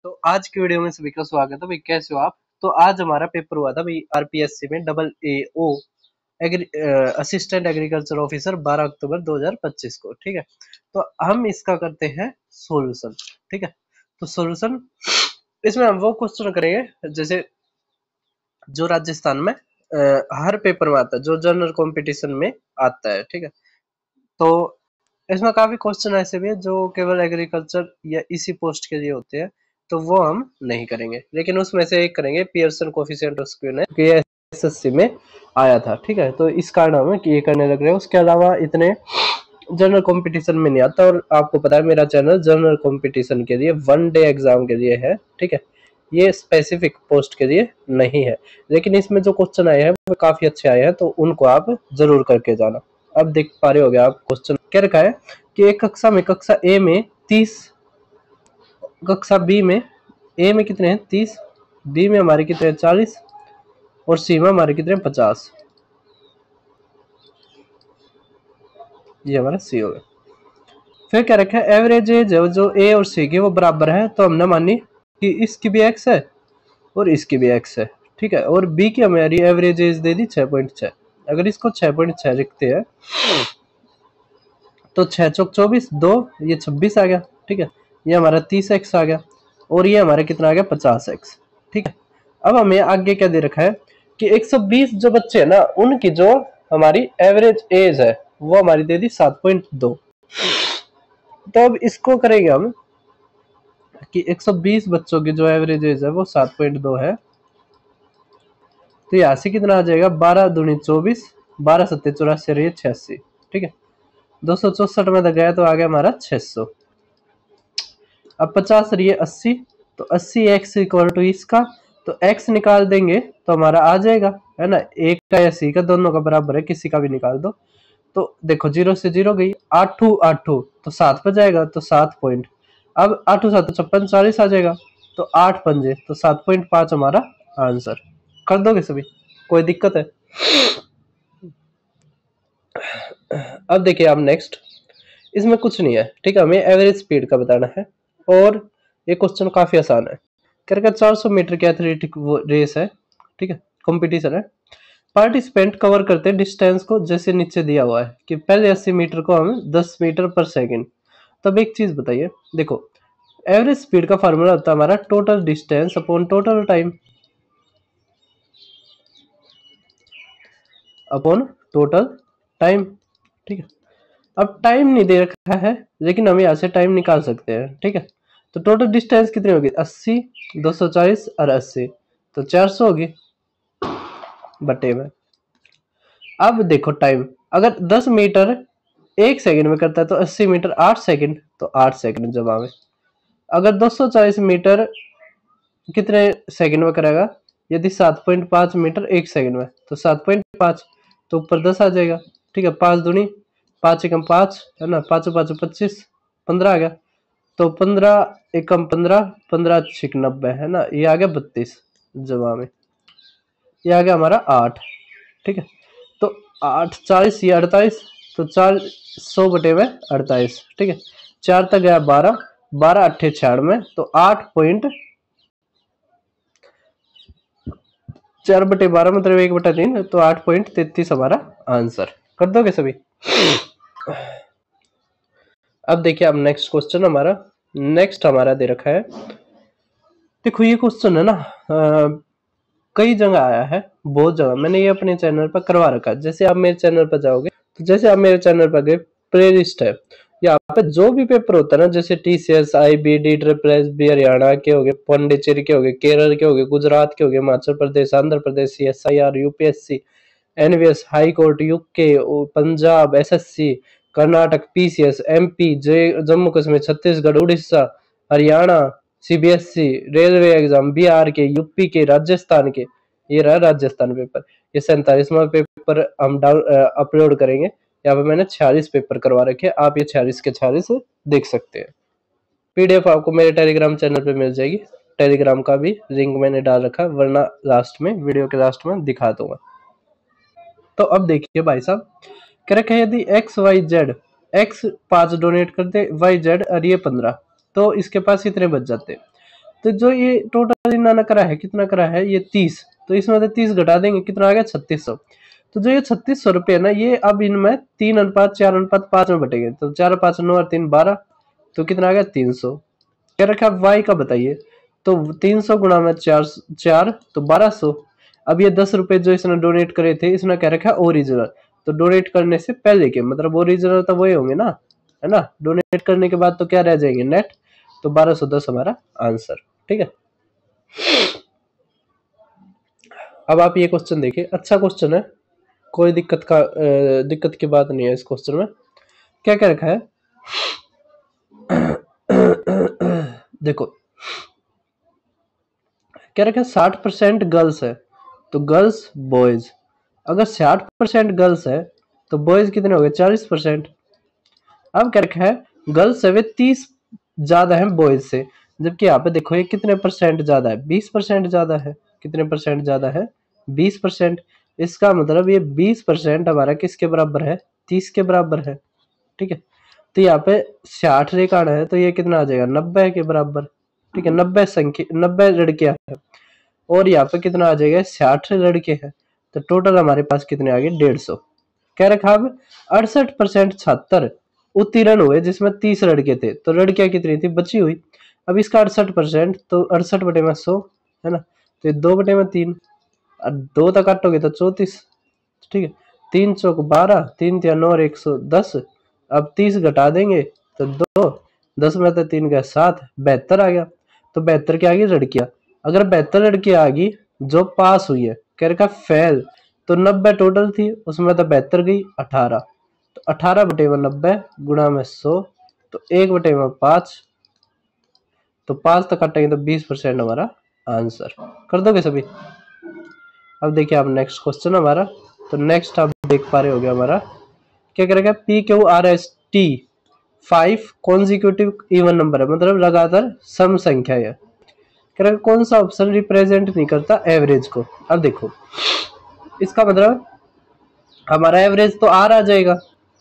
तो आज की वीडियो में सभी का स्वागत है भाई। कैसे हो आप? तो आज हमारा पेपर हुआ था भाई आरपीएससी में double AO assistant agriculture officer 12 अक्टूबर 2025 को। ठीक है, तो हम इसका करते हैं सॉल्यूशन। ठीक है, तो सॉल्यूशन इसमें हम वो क्वेश्चन करेंगे जैसे जो राजस्थान में हर पेपर में आता है, जो जनरल कंपटीशन में आता है। ठीक है, तो इसमें काफी क्वेश्चन ऐसे भी है जो केवल एग्रीकल्चर या इसी पोस्ट के लिए होते हैं, तो वो हम नहीं करेंगे, लेकिन उसमें से एक करेंगे पियर्सन कोफिशिएंट ऑफ स्क्यूनेस, कि एसएससी में आया था। ठीक है, तो इस कारण हम ये करने लग रहे हैं। उसके अलावा इतने जनरल कंपटीशन में नहीं आता, और आपको पता है मेरा चैनल जनरल कंपटीशन के लिए, वन डे एग्जाम के लिए है। ठीक है, ये स्पेसिफिक पोस्ट के लिए नहीं है, लेकिन इसमें जो क्वेश्चन आए हैं वो काफी अच्छे आए हैं, तो उनको आप जरूर करके जाना। अब देख पा रहे होगे आप, क्वेश्चन क्या रखा है कि एक कक्षा में, कक्षा ए में 30, कक्षा बी में, ए में कितने हैं 30, बी में हमारे कितने हैं 40, और सी में हमारे कितने हैं 50। ये हमारा सी हो गया। फिर क्या रखा है, एवरेज एज जो ए और सी की वो बराबर है, तो हमने मानी कि इसकी भी एक्स है और इसकी भी एक्स है। ठीक है, और बी की हमारी एवरेज एज दे दी 6.6। अगर इसको 6.6 लिखते हैं तो 6 चौक 24, 2 ये 26 आ गया। ठीक है, ये हमारा 30x आ गया, और ये हमारा कितना आ गया 50x। ठीक है, अब हमें आगे क्या दे रखा है कि 120 जो बच्चे हैं ना, उनकी जो हमारी एवरेज एज है वो हमारी दे दी 7.2। तो अब इसको करेंगे हम कि 120 बच्चों की जो एवरेज एज है वो 7.2 है, तो यहाँ से कितना आ जाएगा 12 दूनी 24, 12 सत्ते 84 रही 86। ठीक है, 264 में गया तो आ गया हमारा 600। अब 50 रही है 80, तो 80x इक्वल टू इसका, तो x निकाल देंगे तो हमारा आ जाएगा, है ना, एक का या सी का, दोनों का बराबर है, किसी का भी निकाल दो। तो देखो 0 से 0 गई, 8 8 तो 7 पे जाएगा, तो 7 पॉइंट। अब 8 7 56 40 आ जाएगा, तो 8 पंजे तो 7.5 हमारा आंसर। कर दोगे सभी? कोई दिक्कत है? अब देखिए आप नेक्स्ट, इसमें कुछ नहीं है। ठीक है, हमें एवरेज स्पीड का बताना है, और ये क्वेश्चन काफी आसान है। क्या 400 मीटर की एथलेटिक रेस है। ठीक है, कंपटीशन है। पार्टिसिपेंट कवर करते हैं डिस्टेंस को जैसे नीचे दिया हुआ है कि पहले 80 मीटर को हम 10 मीटर पर सेकंड। तब एक चीज बताइए, देखो एवरेज स्पीड का फार्मूला होता है हमारा total distance upon total time, upon total time. ठीक है, अब टाइम नहीं दे रखा है, लेकिन हम यहाँ से टाइम निकाल सकते हैं। ठीक है, तो टोटल डिस्टेंस कितनी होगी 80, 240 और 80, तो 400 होगी बटे में। अब देखो टाइम, अगर 10 मीटर 1 सेकंड में करता है तो 80 मीटर 8 सेकंड, तो 8 सेकंड जवाब है। अगर 240 मीटर कितने सेकंड में करेगा, यदि 7.5 मीटर 1 सेकंड में, तो 7.5, तो ऊपर 10 आ जाएगा। ठीक है, 5 दूनी 5 एकम 5, है ना, 5 5 25, 15 आ गया, तो 15 एकम 15, 15 छिक 90, है ना, ये आ गया 32 जवाब में। ये आ गया हमारा 8। ठीक है, तो 8 40 ये 48, तो 400 बटे में 48। ठीक है, 4 तक गया 12, 12 अट्ठे 96, तो 8.4 बटे 12 मतलब 1 बटा 3, तो 8.33 हमारा आंसर। कर दोगे सभी? अब देखिए अब नेक्स्ट क्वेश्चन हमारा दे रखा है। देखो ये क्वेश्चन है ना, कई जगह आया है, बहुत जगह मैंने ये अपने चैनल पर करवा रखा है। जैसे आप मेरे चैनल पर जाओगे, तो जैसे आप मेरे चैनल पर गए, प्ले लिस्ट है, यहाँ पे जो भी पेपर होता है ना, जैसे TCS IBD SSB हरियाणा के हो गए, पौंडीचेरी के हो गए, केरल के हो गए, गुजरात के हो गए, Himachal Pradesh, Andhra Pradesh, SIR UPSC NVS high court UK Punjab SSC Karnataka PCS MP Jammu Kashmir Chhattisgarh Orissa Haryana CBSC railway exam Bihar के यूपी के राजस्थान के, ये रहा राजस्थान पेपर। ये 47वां पेपर हम अपलोड करेंगे। यहाँ पे मैंने 46 पेपर करवा रखे हैं, आप ये 46 के 46 देख सकते हैं। PDF आपको मेरे टेलीग्राम चैनल पे मिल जाएगी, टेलीग्राम का भी लिंक मैंने डाल रखा, वरना लास्ट में वीडियो के लास्ट में दिखा दूंगा। तो अब देखिए भाई साहब, क्या रखा है, यदि XYZ X 5 डोनेट करते YZ और ये 15, तो इसके पास कितने बच जाते हैं। तो जो ये टोटल इन्होंने करा है, कितना करा है ये 30, तो इसमें से 30 घटा देंगे, कितना आ गया 3600। तो जो ये 3600 रुपये ना, ये अब इनमें 3:4:5 में बटेंगे, तो 4 5 9 और 3 12, तो कितना आ गया 300। क्या रखा वाई का बताइए, तो 300 गुणा में 4 तो 1200। अब ये 10 रुपए जो इसने डोनेट करे थे, इसने क्या रखा ओरिजिनल, तो डोनेट करने से पहले के, मतलब ओरिजिनल तो वही होंगे ना, है ना, डोनेट करने के बाद तो क्या रह जाएंगे नेट, तो 1210 हमारा आंसर। ठीक है, अब आप ये क्वेश्चन देखिए, अच्छा क्वेश्चन है, कोई दिक्कत की बात नहीं है इस क्वेश्चन में। क्या क्या रखा है देखो, क्या रखा है 60% गर्ल्स है, तो गर्ल्स बॉयज, अगर 60% गर्ल्स है तो बॉयज कितने हो गए 40%। अब क्या रखा है गर्ल्स से वे 30 ज्यादा है बॉयज से, जबकि यहाँ पे देखो ये कितने परसेंट ज्यादा है, 20% ज्यादा है, कितने परसेंट ज्यादा है 20%। इसका मतलब ये 20% हमारा किसके बराबर है 30 के बराबर है। ठीक है, तो यहाँ पे 60 रेखाएं है, तो ये कितना आ जाएगा 90 के बराबर। ठीक है, 90 लड़कियां हैं, और यहाँ पे कितना आ जाएगा 60 लड़के हैं, तो टोटल हमारे पास कितने आ गए 150। क्या रखा अब 68% छात्र उत्तीर्ण हुए, जिसमें 30 लड़के थे, तो लड़कियां कितनी थी बची हुई। अब इसका 68%, तो 68/100 है ना, तो 2/3, और 2 तक काटोगे तो 34। ठीक है, 3 चौक 12, 3 तिया 9 और 110। अब 30 घटा देंगे तो 2, 10 में तो 3 का 7, 72 आ गया। तो 72 क्या आ गई लड़कियां, अगर 72 लड़कियां आ गई जो पास हुई है, कह रखा फेल, तो 90 टोटल थी, उसमें तो 72 गई 18, तो 18/90 गुणा में 100, तो 1/5, तो 5 तक काटेंगे तो 20% हमारा आंसर। कर दोगे सभी। अब देखिए आप नेक्स्ट क्वेश्चन हमारा, तो नेक्स्ट आप देख पा रहे होगे हमारा क्या करेगा, PQRST 5 कॉन्जिक्यूटिव इवन नंबर है, मतलब लगातार सम संख्या है। करेगा कौन सा ऑप्शन रिप्रेजेंट नहीं करता एवरेज को। अब देखो इसका मतलब हमारा एवरेज तो आर आ जाएगा।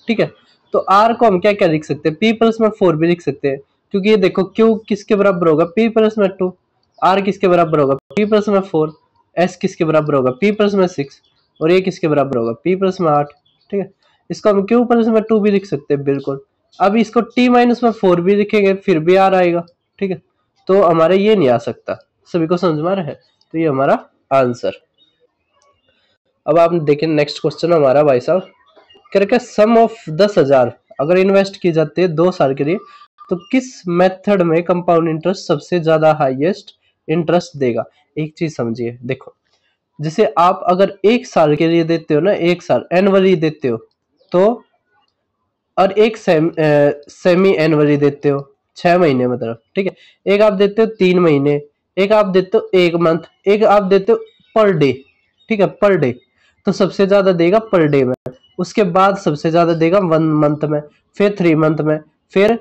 ठीक है, तो आर को हम क्या क्या लिख सकते हैं, P+4 भी लिख सकते हैं, क्योंकि ये देखो क्यू किसके बराबर होगा P+2, आर किसके बराबर होगा P+4, एस किसके बराबर होगा P+6, और ये किसके बराबर होगा P+8। ठीक है, इसको हम Q+2 भी लिख सकते हैं बिल्कुल। अब इसको T-4 भी लिखेंगे फिर भी आर आएगा। ठीक है, तो हमारे ये नहीं आ सकता, सभी को समझ में आ रहा है, तो ये हमारा आंसर। अब आप देखें नेक्स्ट क्वेश्चन हमारा भाई साहब, क्या सम ऑफ 10,000 अगर इन्वेस्ट की जाती है 2 साल के लिए, तो किस मेथड में कंपाउंड इंटरेस्ट सबसे ज्यादा हाईएस्ट इंटरेस्ट देगा। एक चीज समझिए, देखो जैसे आप अगर 1 साल के लिए देते हो ना, 1 साल एनुअली देते हो, तो और एक सेमी एनुअली देते हो 6 महीने मतलब। ठीक है, एक आप देते हो 3 महीने, एक आप देते हो 1 मंथ, एक आप देते हो पर डे। ठीक है, पर डे, तो सबसे ज्यादा देगा पर डे में, उसके बाद सबसे ज्यादा देगा 1 मंथ में, फिर 3 मंथ में, फिर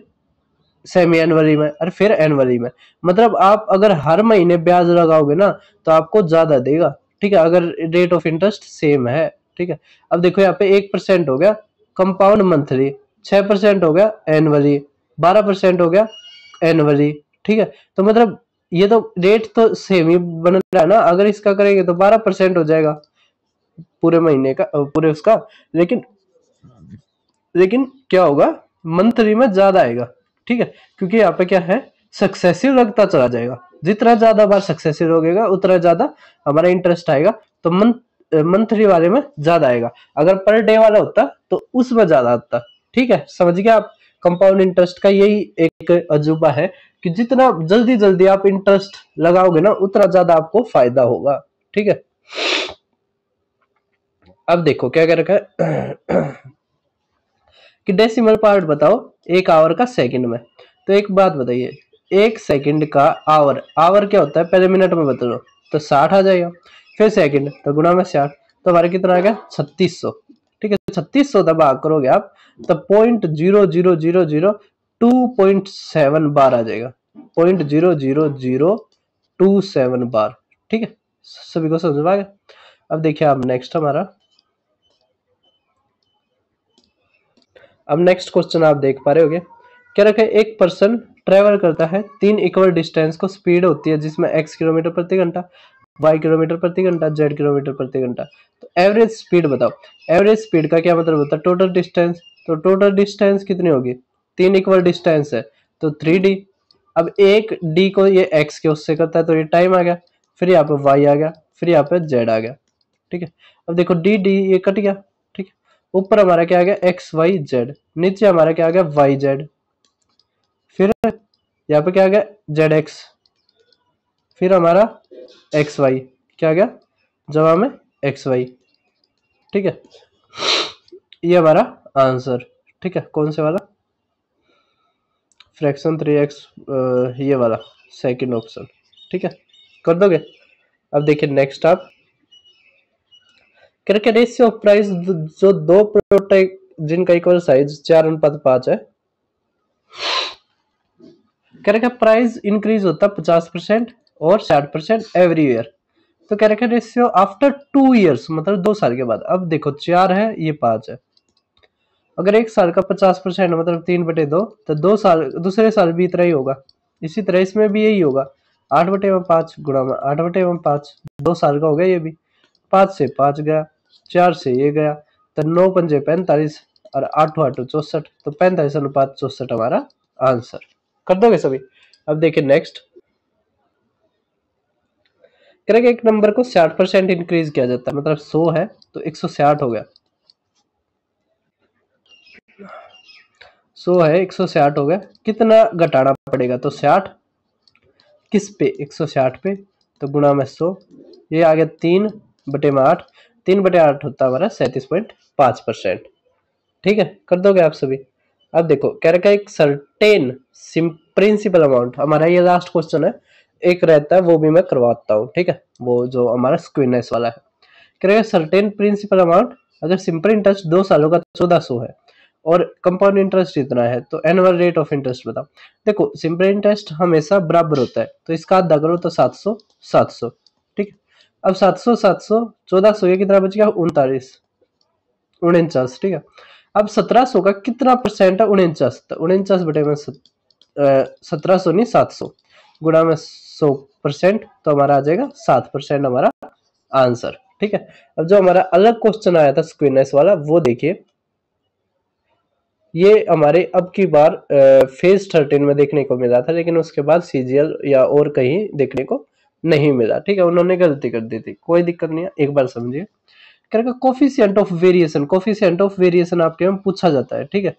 सेमी एनुअली में, और फिर एनुअली में। मतलब आप अगर हर महीने ब्याज लगाओगे ना, तो आपको ज्यादा देगा। ठीक है, अगर रेट ऑफ इंटरेस्ट सेम है। ठीक है, अब देखो यहाँ पे 1% हो गया कंपाउंड मंथली, 6% हो गया एनुअली, 12% हो गया एनुअली। ठीक है, तो मतलब ये तो रेट तो सेम ही बन रहा है ना, अगर इसका करेंगे तो 12% हो जाएगा पूरे महीने का, पूरे उसका। लेकिन लेकिन क्या होगा मंथली में ज्यादा आएगा। ठीक है, क्योंकि यहाँ पे क्या है सक्सेसिव लगता चला जाएगा, जितना ज्यादा बार सक्सेसिव होगा उतना ज्यादा हमारा इंटरेस्ट आएगा, तो मंथली वाले में ज्यादा आएगा। अगर पर डे वाला होता तो उसमें ज्यादा आता। ठीक है, समझ गए आप। कंपाउंड इंटरेस्ट का यही एक अजूबा है कि जितना जल्दी जल्दी आप इंटरेस्ट लगाओगे ना, उतना ज्यादा आपको फायदा होगा। ठीक है, अब देखो क्या क्या रखा है कि डेसिमल पार्ट बताओ 1 आवर का सेकंड में। तो एक बात बताइए, 1 सेकंड का आवर, आवर क्या होता है पहले मिनट में बता दो, तो 60 आ जाएगा, फिर सेकंड तो गुणा में 60, तो हमारे कितना आ गया 3600। ठीक है, 3600 तब भाग करोगे आप, तो 0.00002.7 बार आ जाएगा, 0.00027 बार। ठीक है, सभी को समझ में आ गया। अब देखिए आप नेक्स्ट हमारा, अब नेक्स्ट क्वेश्चन आप देख पा रहे होगे, क्या रखा है, एक पर्सन ट्रेवल करता है 3 इक्वल डिस्टेंस को, स्पीड होती है जिसमें x किलोमीटर प्रति घंटा, y किलोमीटर प्रति घंटा, z किलोमीटर प्रति घंटा। तो एवरेज स्पीड बताओ। एवरेज स्पीड का क्या मतलब होता है, टोटल डिस्टेंस। तो टोटल डिस्टेंस कितनी होगी, 3 इक्वल डिस्टेंस है तो 3d। अब एक d को ये x के उससे करता है तो ये टाइम आ गया, फिर यहाँ पे y आ गया, फिर यहाँ पे z आ गया। ठीक है, अब देखो d d ये कट गया। ठीक है, ऊपर हमारा क्या आ गया, x y z, नीचे हमारा क्या आ गया, y z, फिर यहाँ पे क्या आ गया, जेड एक्स, फिर हमारा एक्स वाई, क्या आ गया जवाब में एक्स वाई। ठीक है, ये हमारा आंसर। ठीक है, कौन से वाला, फ्रैक्शन 3x, ये वाला सेकंड ऑप्शन। ठीक है, कर दोगे। अब देखिए नेक्स्ट आप, करके रेशियो ऑफ प्राइस जो दो प्रोडक्ट जिनका इक्वल साइज 4:5 है, कह रखा प्राइस इंक्रीज होता 50% और 60% एवरी ईयर। तो कह रखा रेशियो आफ्टर 2 ईयर्स, मतलब 2 साल के बाद। अब देखो 4 है, ये 5 है, अगर एक साल का 50% मतलब 3/2, तो 2 साल दूसरे साल भी इतना ही होगा। इसी तरह इसमें भी यही होगा, 8/5 गुणा में 8/5, 2 साल का हो गया ये भी। 5 से 5 गया, 4 से ये गया, तो 9 पंजे 45 और 8 8 64, तो 45:64 हमारा आंसर। कर दोगे सभी। अब देखिए नेक्स्ट, करेंगे एक नंबर को 60% इंक्रीज किया जाता है, मतलब 100 है तो 160 हो गया, 100 है 160 हो गया, कितना घटाना पड़ेगा, तो 60 किस पे, 160 पे, तो गुणा में 100, ये आ गया 3/8, 3/8 होता है हमारा 37.5%। ठीक है, कर दोगे आप सभी। अब देखो कह रखा है एक सर्टेन प्रिंसिपल अमाउंट, हमारा ये लास्ट क्वेश्चन है, एक रहता है वो भी मैं करवाता हूँ। ठीक है, वो जो हमारा स्क्वीनेस वाला है, कह रहा है सर्टेन प्रिंसिपल अमाउंट, अगर सिंपल इंटरेस्ट 2 सालों का 1400 है और कंपाउंड इंटरेस्ट इतना है, तो एनुअल रेट ऑफ इंटरेस्ट बताओ। देखो सिंपल इंटरेस्ट हमेशा बराबर होता है, तो इसका आधा करो तो 700 700। ठीक है, अब 700 700 1400, ये कितना बच गया, 49। ठीक है, अब 1700 का कितना परसेंट है, 49, तो 49 बटे में 1700 नहीं 700 गुणा में 100%, तो हमारा आ जाएगा 7% हमारा आंसर। ठीक है, अब जो हमारा अलग क्वेश्चन आया था स्क्वीनेस वाला, वो देखिए, ये हमारे अब की बार फेज 13 में देखने को मिला था, लेकिन उसके बाद सीजीएल या और कहीं देखने को नहीं मिला। ठीक है, उन्होंने गलती कर दी थी, कोई दिक्कत नहीं है, एक बार समझिए। Coefficient of variation, coefficient of variation आपके में पूछा जाता है। ठीक है,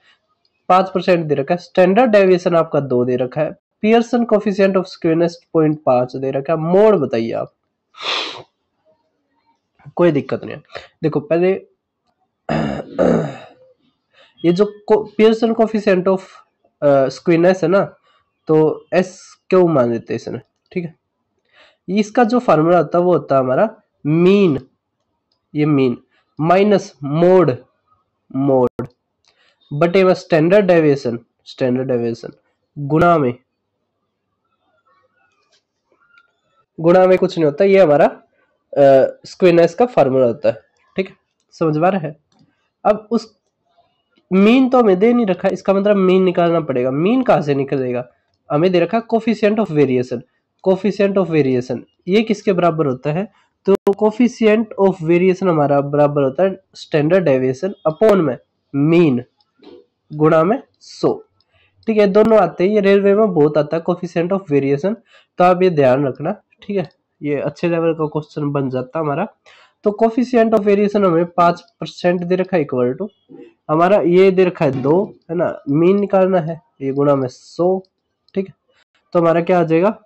5% दे रखा है, स्टैंडर्ड डेविएशन आपका 2 दे रखा है, पियर्सन कोफिशिएंट ऑफ स्क्यूनेस 0.5 दे रखा है, मोड बताइए आप, कोई दिक्कत नहीं है। देखो पहले ये जो पियर्सन कोफिशिएंट ऑफ स्क्यूनेस है ना, तो एस क्यों मान लेते हैं इसने। ठीक है, इसका जो फार्मूला होता है वो होता है हमारा मीन, ये मीन माइनस मोड, मोड बटे में स्टैंडर्ड डेविएशन, स्टैंडर्ड डेविएशन गुणा में, गुणा में कुछ नहीं होता, ये हमारा स्क्वीनेस का फार्मूला होता है। ठीक है, समझ में आ रहा है। अब उस मीन तो हमें दे नहीं रखा, इसका मतलब मीन निकालना पड़ेगा। मीन कहां से निकलेगा, हमें दे रखा coefficient of variation, coefficient of variation ये किसके बराबर होता है, तो कोफिशिएंट ऑफ वेरिएशन हमारा बराबर होता है स्टैंडर्ड डेविएशन अपॉन में मीन गुणा में 100। ठीक है, दोनों आते हैं, ये रेलवे में बहुत आता है कोफिशिएंट ऑफ वेरिएशन, तो आप ये ध्यान रखना। ठीक है, ये अच्छे लेवल का क्वेश्चन बन जाता है हमारा। तो कोफिशिएंट ऑफ वेरिएशन हमें 5% दे रखा है, इक्वल टू हमारा ये दे रखा है 2, है ना, मीन निकालना है, ये गुणा में 100। ठीक है, तो हमारा क्या आ जाएगा,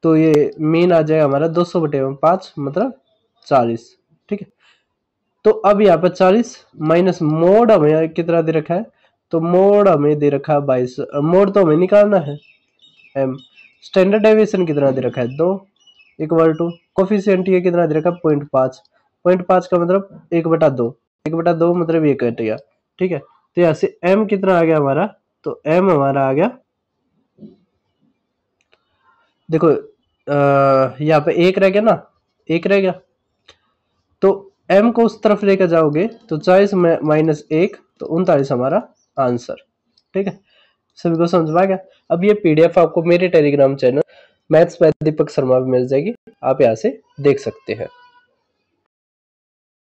तो ये मीन आ जाएगा हमारा 200/5 मतलब 40। ठीक है, तो अब यहाँ पर 40 माइनस मोड हमें कितना दे रखा है, तो मोड हमें दे रखा है 22, मोड तो हमें निकालना है एम, स्टैंडर्ड डेविएशन कितना दे रखा है 2, इक्वल टू कोफिशिएंट ये कितना दे रखा है 0.5, 0.5 का मतलब 1/2, 1/2 मतलब ये कट गया। ठीक है, तो यहाँ से एम कितना आ गया हमारा, तो एम हमारा आ गया, देखो यहाँ पे एक रह गया ना, एक रह गया, तो m को उस तरफ लेकर जाओगे तो 40 माइनस 1, तो 39 हमारा आंसर। ठीक है, सभी को समझ में आ गया। अब ये पीडीएफ आपको मेरे Telegram channel maths by Deepak Sharma में मिल जाएगी, आप यहाँ से देख सकते हैं।